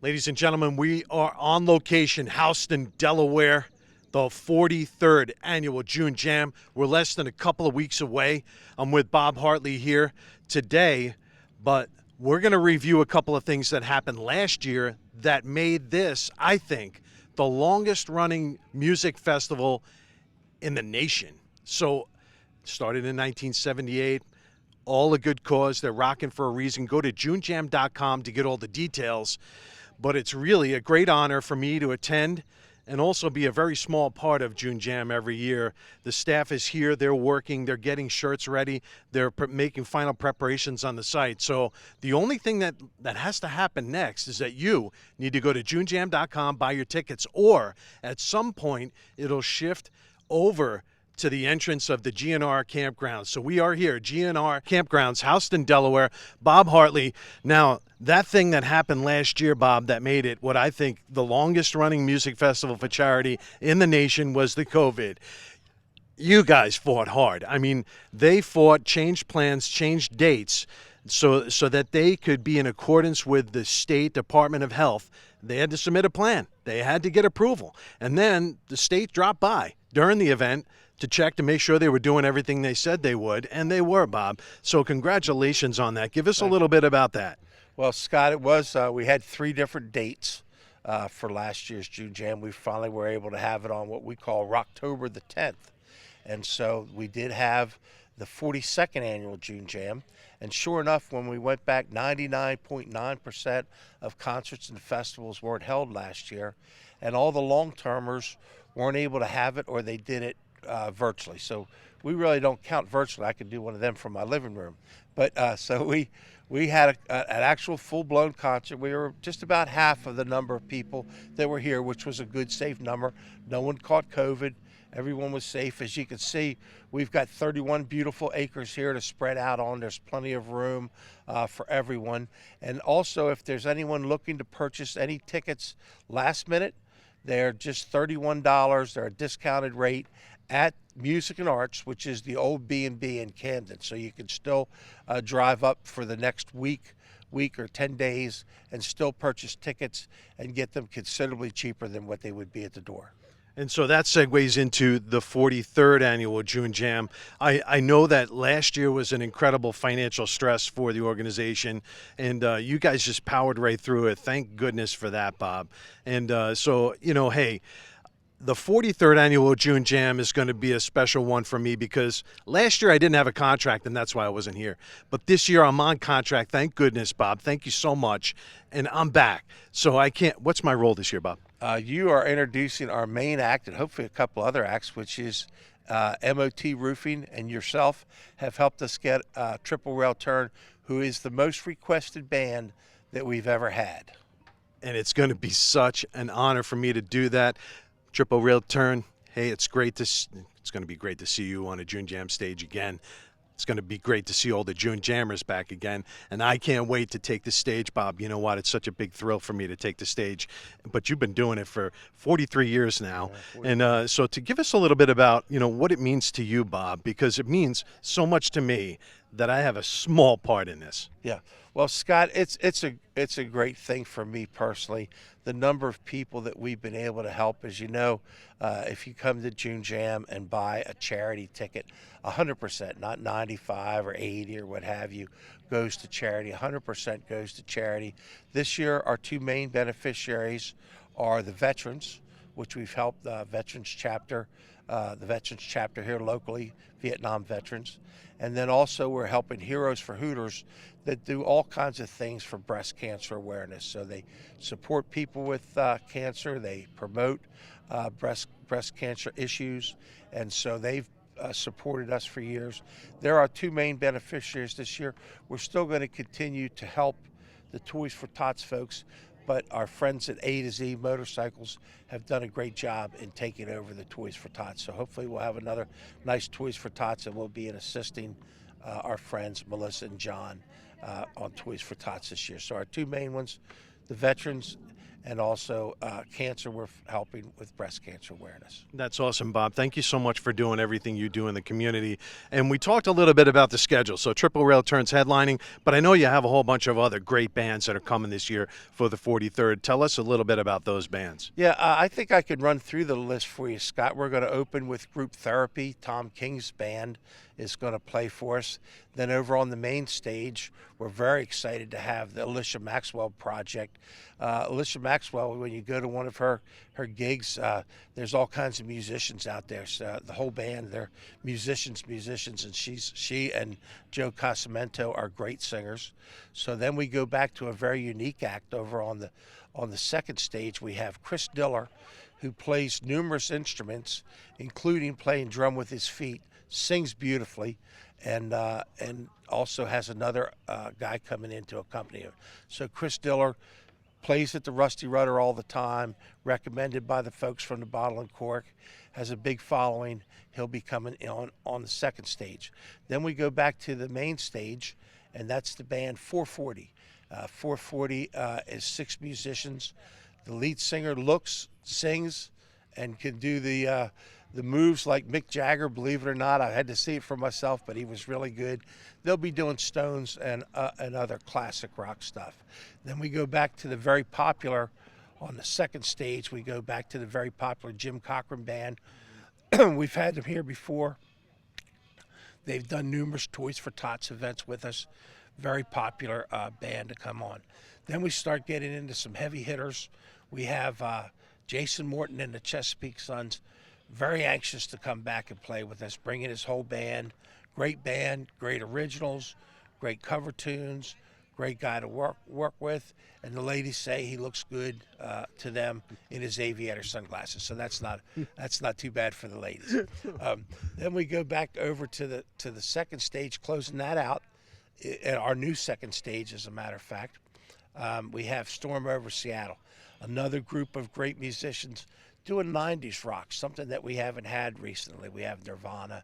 Ladies and gentlemen, we are on location, Houston, Delaware, the 43rd annual June Jam. We're less than a couple of weeks away. I'm with Bob Hartley here today, but we're going to review a couple of things that happened last year that made this, I think, the longest running music festival in the nation. So, started in 1978. All a good cause. They're rocking for a reason. Go to junejam.com to get all the details. But it's really a great honor for me to attend and also be a very small part of June Jam every year. The staff is here. They're working. They're getting shirts ready. They're making final preparations on the site. So the only thing that has to happen next is that you need to go to junejam.com, buy your tickets, or at some point it'll shift over to the entrance of the GNR Campground. So we are here, GNR Campgrounds, Houston, Delaware. Bob Hartley. Now, that thing that happened last year, Bob, that made it what I think the longest running music festival for charity in the nation was the COVID. You guys fought hard. I mean, they fought, changed plans, changed dates so that they could be in accordance with the State Department of Health. They had to submit a plan. They had to get approval. And then the state dropped by during the event to check to make sure they were doing everything they said they would, and they were, Bob. So congratulations on that. Give us a little bit about that. Well, Scott, it was, we had 3 different dates for last year's June Jam. We finally were able to have it on what we call Rocktober the 10th. And so we did have the 42nd annual June Jam. And sure enough, when we went back, 99.9% of concerts and festivals weren't held last year. And all the long-termers weren't able to have it, or they did it virtually. So we really don't count virtually. I could do one of them from my living room. But so we had an actual full-blown concert. We were just about half of the number of people that were here, which was a good, safe number. No one caught COVID. Everyone was safe. As you can see, we've got 31 beautiful acres here to spread out on. There's plenty of room for everyone. And also, if there's anyone looking to purchase any tickets last minute, they're just $31. They're a discounted rate at Music and Arts, which is the old B&B in Camden. So you can still drive up for the next week or 10 days and still purchase tickets and get them considerably cheaper than what they would be at the door. And so that segues into the 43rd annual June Jam. I know that last year was an incredible financial stress for the organization, and you guys just powered right through it. Thank goodness for that, Bob. And so, hey, the 43rd annual June Jam is going to be a special one for me because last year I didn't have a contract, and that's why I wasn't here. But this year I'm on contract. Thank goodness, Bob. Thank you so much. And I'm back. So I can't – what's my role this year, Bob? You are introducing our main act and hopefully a couple other acts, which is MOT Roofing, and yourself have helped us get Triple Rail Turn, who is the most requested band that we've ever had. And it's going to be such an honor for me to do that. Triple Rail Turn, hey, it's going to be great to see you on a June Jam stage again. It's going to be great to see all the June Jammers back again. And I can't wait to take the stage, Bob. You know what? It's such a big thrill for me to take the stage. But you've been doing it for 43 years now. Yeah, and so to give us a little bit about, what it means to you, Bob, because it means so much to me that I have a small part in this. Yeah. Well, Scott, it's a great thing for me personally. The number of people that we've been able to help, as you know, if you come to June Jam and buy a charity ticket, 100%, not 95 or 80 or what have you, goes to charity. 100% goes to charity. This year, our 2 main beneficiaries are the veterans, which we've helped the veterans chapter here locally, Vietnam veterans. And then also we're helping Heroes for Hooters that do all kinds of things for breast cancer awareness. So they support people with cancer, they promote breast cancer issues, and so they've supported us for years. There are 2 main beneficiaries this year. We're still going to continue to help the Toys for Tots folks, but our friends at A to Z Motorcycles have done a great job in taking over the Toys for Tots. So hopefully we'll have another nice Toys for Tots, and we'll be assisting our friends Melissa and John on Toys for Tots this year. So our 2 main ones, the veterans and also cancer. We're helping with breast cancer awareness. That's awesome, Bob. Thank you so much for doing everything you do in the community. And we talked a little bit about the schedule. So Triple Rail Turns headlining, but I know you have a whole bunch of other great bands that are coming this year for the 43rd. Tell us a little bit about those bands. Yeah, I think I could run through the list for you, Scott. We're going to open with Group Therapy. Tom King's band is going to play for us. Then over on the main stage, we're very excited to have the Alicia Maxwell Project. Alicia Maxwell, when you go to one of her gigs, there's all kinds of musicians out there. So the whole band, they're musicians, and she and Joe Casamento are great singers. So then we go back to a very unique act over on the second stage. We have Chris Diller, who plays numerous instruments, including playing drum with his feet, sings beautifully, and also has another guy coming in to accompany him. So Chris Diller plays at the Rusty Rudder all the time, recommended by the folks from the Bottle and Cork, has a big following. He'll be coming on the second stage. Then we go back to the main stage, and that's the band 440. 440 is 6 musicians. The lead singer sings, and can do the moves like Mick Jagger, believe it or not. I had to see it for myself, but he was really good. They'll be doing Stones and other classic rock stuff. Then we go back to the very popular, on the second stage, we go back to the very popular Jim Cochran Band. We've had them here before. They've done numerous Toys for Tots events with us. Very popular band to come on. Then we start getting into some heavy hitters. We have Jason Morton and the Chesapeake Sons, very anxious to come back and play with us, bringing his whole band, great originals, great cover tunes, great guy to work with, and the ladies say he looks good to them in his aviator sunglasses. So that's not too bad for the ladies. Then we go back over to the second stage, closing that out. At our new second stage, as a matter of fact, we have Storm Over Seattle, another group of great musicians doing 90s rock, something that we haven't had recently. We have Nirvana,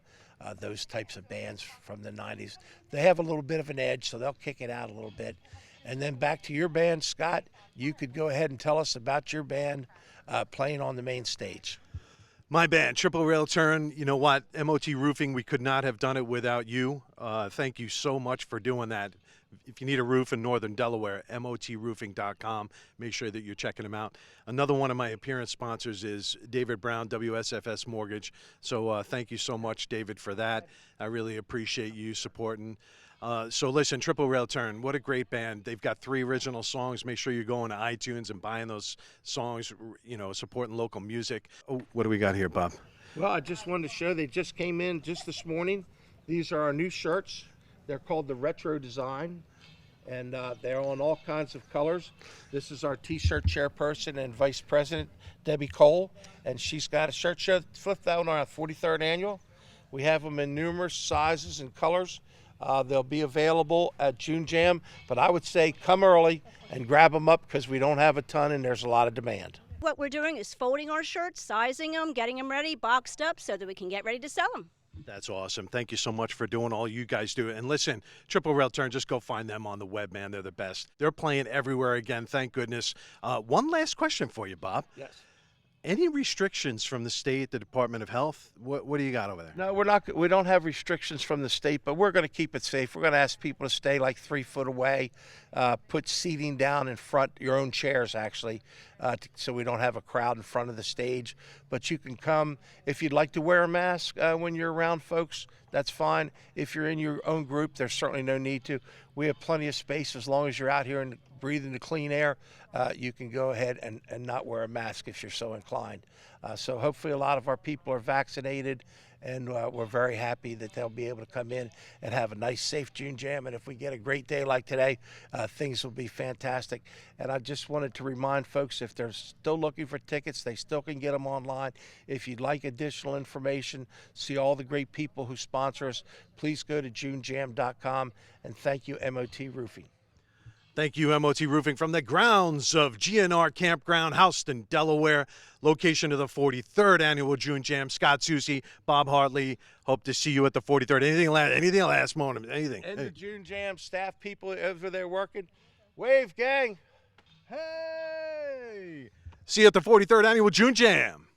those types of bands from the 90s. They have a little bit of an edge, so they'll kick it out a little bit. And then back to your band, Scott, you could go ahead and tell us about your band playing on the main stage. My band, Triple Rail Turn. You know what? MOT Roofing, we could not have done it without you. Thank you so much for doing that. If you need a roof in northern Delaware, motroofing.com. Make sure that you're checking them out. Another one of my appearance sponsors is David Brown-WSFS Mortgage. So thank you so much, David, for that. I really appreciate you supporting. So listen, Triple Rail Turn, what a great band. They've got 3 original songs. Make sure you're going to iTunes and buying those songs, supporting local music. Oh, what do we got here, Bob? Well, I just wanted to show, they just came in just this morning. These are our new shirts. They're called the Retro Design, and they're on all kinds of colors. This is our T-shirt chairperson and vice president, Debbie Cole, and she's got a shirt show, fifth out on our 43rd annual. We have them in numerous sizes and colors. They'll be available at June Jam, but I would say come early and grab them up because we don't have a ton and there's a lot of demand. What we're doing is folding our shirts, sizing them, getting them ready, boxed up so that we can get ready to sell them. That's awesome. Thank you so much for doing all you guys do. And listen, Triple Rail Turn, just go find them on the web, man. They're the best. They're playing everywhere again, thank goodness. One last question for you, Bob. Yes. Any restrictions from the state, the Department of Health? What do you got over there? No, we don't have restrictions from the state, but we're going to keep it safe. We're going to ask people to stay like 3 foot away, put seating down in front, your own chairs actually, so we don't have a crowd in front of the stage. But you can come if you'd like to wear a mask when you're around folks. That's fine. If you're in your own group, there's certainly no need to. We have plenty of space as long as you're out here and breathing the clean air. You can go ahead and not wear a mask if you're so inclined. So hopefully a lot of our people are vaccinated, and we're very happy that they'll be able to come in and have a nice, safe June Jam. And if we get a great day like today, things will be fantastic. And I just wanted to remind folks, if they're still looking for tickets, they still can get them online. If you'd like additional information, see all the great people who sponsor us, please go to junejam.com. And thank you, MOT Roofing. Thank you, MOT Roofing, from the grounds of GNR Campground, Houston, Delaware, location of the 43rd Annual June Jam. Scott Susie, Bob Hartley, hope to see you at the 43rd. Anything last moment, anything. And the June Jam staff people over there working. Wave, gang. Hey! See you at the 43rd Annual June Jam.